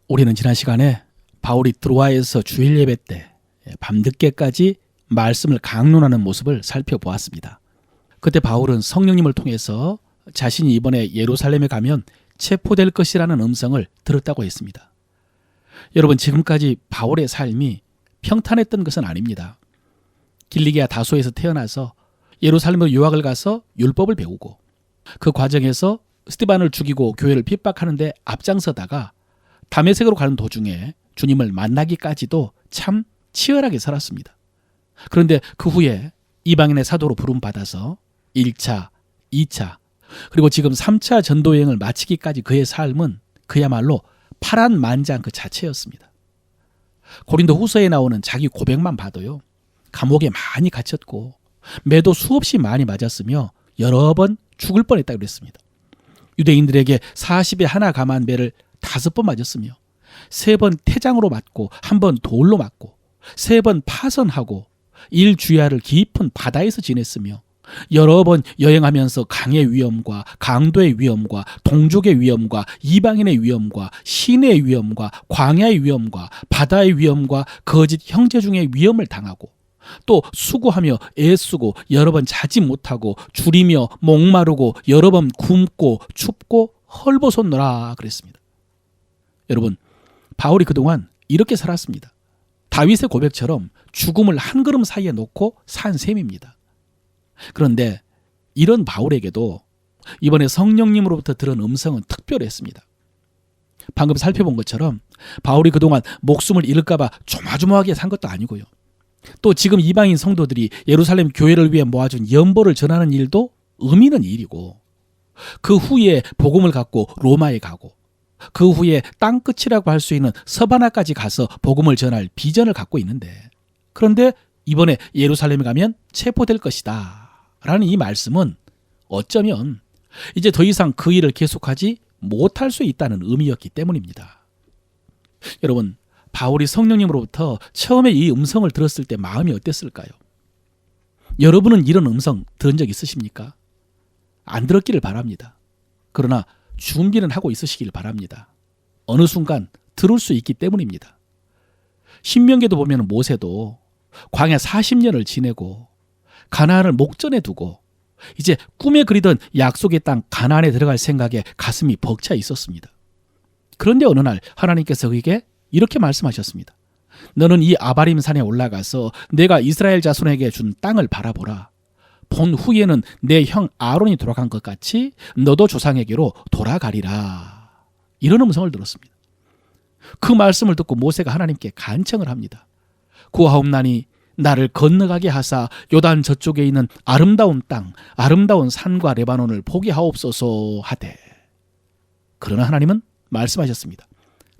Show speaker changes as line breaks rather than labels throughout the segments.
우리는 지난 시간에 바울이 드로아에서 주일 예배 때 밤늦게까지 말씀을 강론하는 모습을 살펴보았습니다. 그때 바울은 성령님을 통해서 자신이 이번에 예루살렘에 가면 체포될 것이라는 음성을 들었다고 했습니다. 여러분, 지금까지 바울의 삶이 평탄했던 것은 아닙니다. 길리기아 다소에서 태어나서 예루살렘으로 유학을 가서 율법을 배우고 그 과정에서 스데반을 죽이고 교회를 핍박하는데 앞장서다가 다메섹으로 가는 도중에 주님을 만나기까지도 참 치열하게 살았습니다. 그런데 그 후에 이방인의 사도로 부름받아서 1차, 2차 그리고 지금 3차 전도여행을 마치기까지 그의 삶은 그야말로 파란만장 그 자체였습니다. 고린도 후서에 나오는 자기 고백만 봐도요, 감옥에 많이 갇혔고 매도 수없이 많이 맞았으며 여러 번 죽을 뻔했다고 그랬습니다. 유대인들에게 40에 하나 감한 배를 5번 맞았으며 3번 태장으로 맞고 1번 돌로 맞고 3번 파선하고 일주야를 깊은 바다에서 지냈으며 여러 번 여행하면서 강의 위험과 강도의 위험과 동족의 위험과 이방인의 위험과 시내의 위험과 광야의 위험과 바다의 위험과 거짓 형제 중의 위험을 당하고 또 수고하며 애쓰고 여러 번 자지 못하고 줄이며 목마르고 여러 번 굶고 춥고 헐벗었노라 그랬습니다. 여러분, 바울이 그동안 이렇게 살았습니다. 다윗의 고백처럼 죽음을 한 걸음 사이에 놓고 산 셈입니다. 그런데 이런 바울에게도 이번에 성령님으로부터 들은 음성은 특별했습니다. 방금 살펴본 것처럼 바울이 그동안 목숨을 잃을까 봐 조마조마하게 산 것도 아니고요. 또 지금 이방인 성도들이 예루살렘 교회를 위해 모아준 연보를 전하는 일도 의미 있는 일이고, 그 후에 복음을 갖고 로마에 가고 그 후에 땅끝이라고 할 수 있는 서바나까지 가서 복음을 전할 비전을 갖고 있는데, 그런데 이번에 예루살렘에 가면 체포될 것이다 라는 이 말씀은 어쩌면 이제 더 이상 그 일을 계속하지 못할 수 있다는 의미였기 때문입니다. 여러분, 바울이 성령님으로부터 처음에 이 음성을 들었을 때 마음이 어땠을까요? 여러분은 이런 음성 들은 적 있으십니까? 안 들었기를 바랍니다. 그러나 준비는 하고 있으시길 바랍니다. 어느 순간 들을 수 있기 때문입니다. 신명기도 보면 모세도 광야 40년을 지내고 가나안을 목전에 두고 이제 꿈에 그리던 약속의 땅 가나안에 들어갈 생각에 가슴이 벅차 있었습니다. 그런데 어느 날 하나님께서 그에게 이렇게 말씀하셨습니다. 너는 이 아바림 산에 올라가서 내가 이스라엘 자손에게 준 땅을 바라보라. 본 후에는 내 형 아론이 돌아간 것 같이 너도 조상에게로 돌아가리라. 이런 음성을 들었습니다. 그 말씀을 듣고 모세가 하나님께 간청을 합니다. 구하옵나니 나를 건너가게 하사 요단 저쪽에 있는 아름다운 땅, 아름다운 산과 레바논을 보게 하옵소서 하되, 그러나 하나님은 말씀하셨습니다.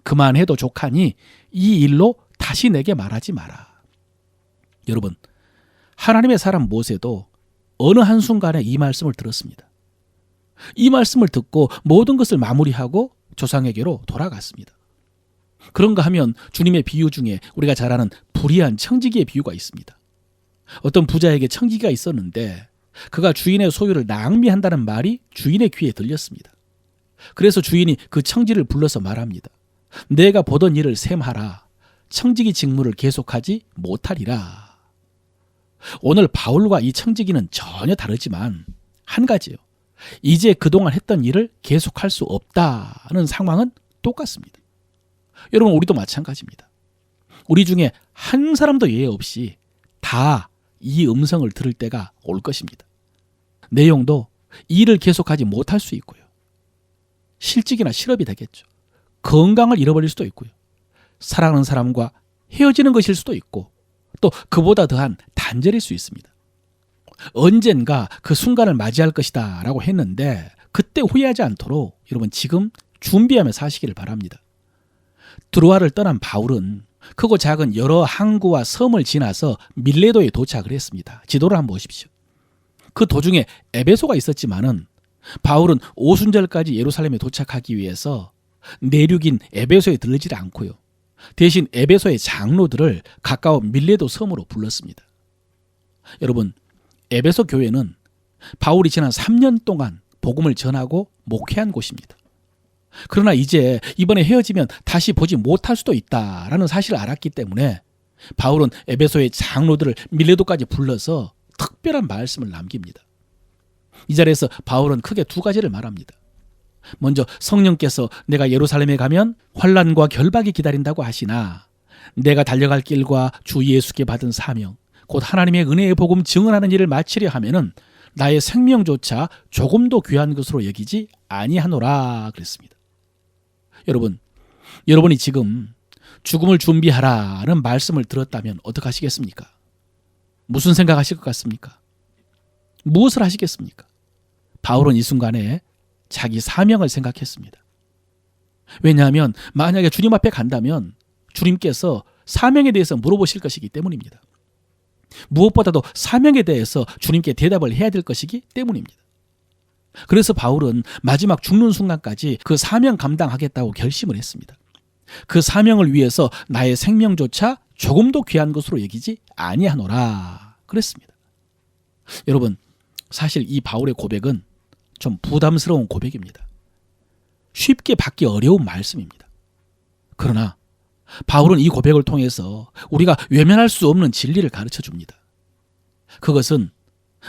그만해도 족하니 이 일로 다시 내게 말하지 마라. 여러분, 하나님의 사람 모세도 어느 한순간에 이 말씀을 들었습니다. 이 말씀을 듣고 모든 것을 마무리하고 조상에게로 돌아갔습니다. 그런가 하면 주님의 비유 중에 우리가 잘 아는 불의한 청지기의 비유가 있습니다. 어떤 부자에게 청지기가 있었는데 그가 주인의 소유를 낭비한다는 말이 주인의 귀에 들렸습니다. 그래서 주인이 그 청지를 불러서 말합니다. 내가 보던 일을 셈하라. 청지기 직무를 계속하지 못하리라. 오늘 바울과 이 청지기는 전혀 다르지만 한 가지요. 이제 그동안 했던 일을 계속할 수 없다는 상황은 똑같습니다. 여러분, 우리도 마찬가지입니다. 우리 중에 한 사람도 예외 없이 다 이 음성을 들을 때가 올 것입니다. 내용도 일을 계속하지 못할 수 있고요. 실직이나 실업이 되겠죠. 건강을 잃어버릴 수도 있고요. 사랑하는 사람과 헤어지는 것일 수도 있고, 또 그보다 더한 단절일 수 있습니다. 언젠가 그 순간을 맞이할 것이다 라고 했는데 그때 후회하지 않도록 여러분 지금 준비하며 사시기를 바랍니다. 드로아를 떠난 바울은 크고 작은 여러 항구와 섬을 지나서 밀레도에 도착을 했습니다. 지도를 한번 보십시오. 그 도중에 에베소가 있었지만은 바울은 오순절까지 예루살렘에 도착하기 위해서 내륙인 에베소에 들르지 않고요. 대신 에베소의 장로들을 가까운 밀레도 섬으로 불렀습니다. 여러분, 에베소 교회는 바울이 지난 3년 동안 복음을 전하고 목회한 곳입니다. 그러나 이제 이번에 헤어지면 다시 보지 못할 수도 있다라는 사실을 알았기 때문에 바울은 에베소의 장로들을 밀레도까지 불러서 특별한 말씀을 남깁니다. 이 자리에서 바울은 크게 두 가지를 말합니다. 먼저 성령께서 내가 예루살렘에 가면 환난과 결박이 기다린다고 하시나 내가 달려갈 길과 주 예수께 받은 사명 곧 하나님의 은혜의 복음 증언하는 일을 마치려 하면은 나의 생명조차 조금도 귀한 것으로 여기지 아니하노라 그랬습니다. 여러분이 지금 죽음을 준비하라는 말씀을 들었다면 어떡하시겠습니까? 무슨 생각하실 것 같습니까? 무엇을 하시겠습니까? 바울은 이 순간에 자기 사명을 생각했습니다. 왜냐하면 만약에 주님 앞에 간다면 주님께서 사명에 대해서 물어보실 것이기 때문입니다. 무엇보다도 사명에 대해서 주님께 대답을 해야 될 것이기 때문입니다. 그래서 바울은 마지막 죽는 순간까지 그 사명 감당하겠다고 결심을 했습니다. 그 사명을 위해서 나의 생명조차 조금도 귀한 것으로 여기지 아니하노라 그랬습니다. 여러분, 사실 이 바울의 고백은 좀 부담스러운 고백입니다. 쉽게 받기 어려운 말씀입니다. 그러나 바울은 이 고백을 통해서 우리가 외면할 수 없는 진리를 가르쳐 줍니다. 그것은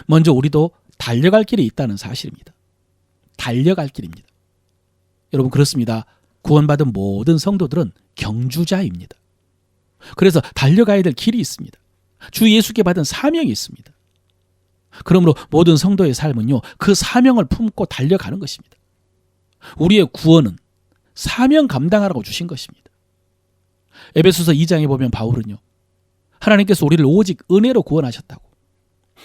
먼저 우리도 달려갈 길이 있다는 사실입니다. 달려갈 길입니다. 여러분, 그렇습니다. 구원받은 모든 성도들은 경주자입니다. 그래서 달려가야 될 길이 있습니다. 주 예수께 받은 사명이 있습니다. 그러므로 모든 성도의 삶은요, 그 사명을 품고 달려가는 것입니다. 우리의 구원은 사명 감당하라고 주신 것입니다. 에베소서 2장에 보면 바울은요, 하나님께서 우리를 오직 은혜로 구원하셨다고,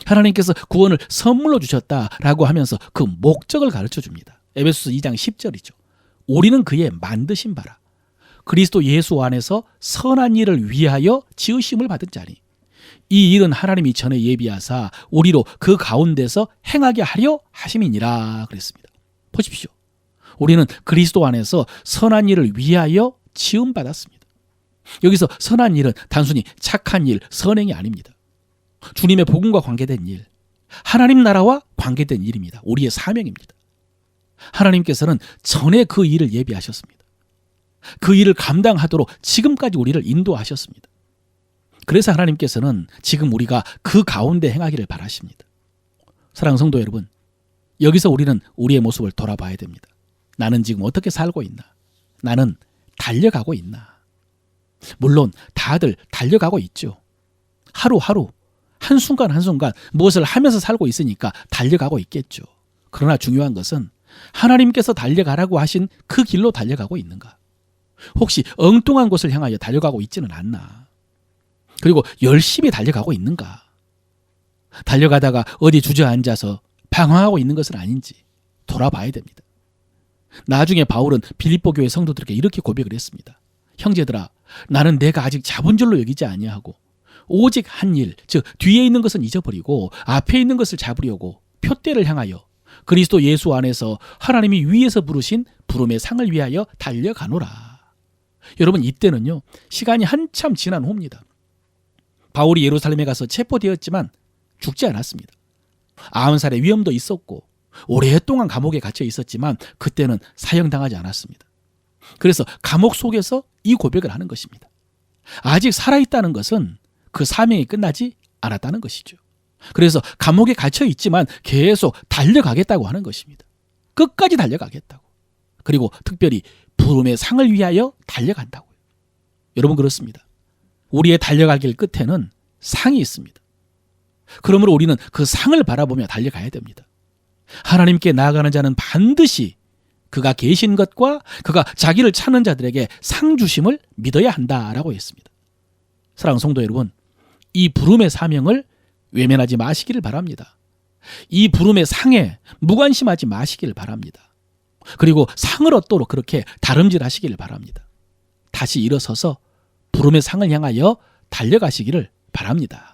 하나님께서 구원을 선물로 주셨다라고 하면서 그 목적을 가르쳐 줍니다. 에베소서 2장 10절이죠. 우리는 그의 만드신 바라 그리스도 예수 안에서 선한 일을 위하여 지으심을 받은 자니 이 일은 하나님이 전에 예비하사 우리로 그 가운데서 행하게 하려 하심이니라 그랬습니다. 보십시오. 우리는 그리스도 안에서 선한 일을 위하여 지음받았습니다. 여기서 선한 일은 단순히 착한 일, 선행이 아닙니다. 주님의 복음과 관계된 일, 하나님 나라와 관계된 일입니다. 우리의 사명입니다. 하나님께서는 전에 그 일을 예비하셨습니다. 그 일을 감당하도록 지금까지 우리를 인도하셨습니다. 그래서 하나님께서는 지금 우리가 그 가운데 행하기를 바라십니다. 사랑하는 성도 여러분, 여기서 우리는 우리의 모습을 돌아봐야 됩니다. 나는 지금 어떻게 살고 있나? 나는 달려가고 있나? 물론 다들 달려가고 있죠. 하루하루 한순간 한순간 무엇을 하면서 살고 있으니까 달려가고 있겠죠. 그러나 중요한 것은 하나님께서 달려가라고 하신 그 길로 달려가고 있는가? 혹시 엉뚱한 곳을 향하여 달려가고 있지는 않나? 그리고 열심히 달려가고 있는가? 달려가다가 어디 주저앉아서 방황하고 있는 것은 아닌지 돌아봐야 됩니다. 나중에 바울은 빌립보 교회 성도들에게 이렇게 고백을 했습니다. 형제들아, 나는 내가 아직 잡은 줄로 여기지 아니하고 오직 한 일, 즉 뒤에 있는 것은 잊어버리고 앞에 있는 것을 잡으려고 표대를 향하여 그리스도 예수 안에서 하나님이 위에서 부르신 부름의 상을 위하여 달려가노라. 여러분, 이때는요, 시간이 한참 지난 후입니다. 바울이 예루살렘에 가서 체포되었지만 죽지 않았습니다. 암살의 위험도 있었고 오랫동안 감옥에 갇혀 있었지만 그때는 사형당하지 않았습니다. 그래서 감옥 속에서 이 고백을 하는 것입니다. 아직 살아있다는 것은 그 사명이 끝나지 않았다는 것이죠. 그래서 감옥에 갇혀 있지만 계속 달려가겠다고 하는 것입니다. 끝까지 달려가겠다고. 그리고 특별히 부름의 상을 위하여 달려간다고요. 여러분, 그렇습니다. 우리의 달려갈 길 끝에는 상이 있습니다. 그러므로 우리는 그 상을 바라보며 달려가야 됩니다. 하나님께 나아가는 자는 반드시 그가 계신 것과 그가 자기를 찾는 자들에게 상 주심을 믿어야 한다라고 했습니다. 사랑하는 성도 여러분, 이 부름의 사명을 외면하지 마시기를 바랍니다. 이 부름의 상에 무관심하지 마시기를 바랍니다. 그리고 상을 얻도록 그렇게 다름질하시기를 바랍니다. 다시 일어서서 부름의 상을 향하여 달려가시기를 바랍니다.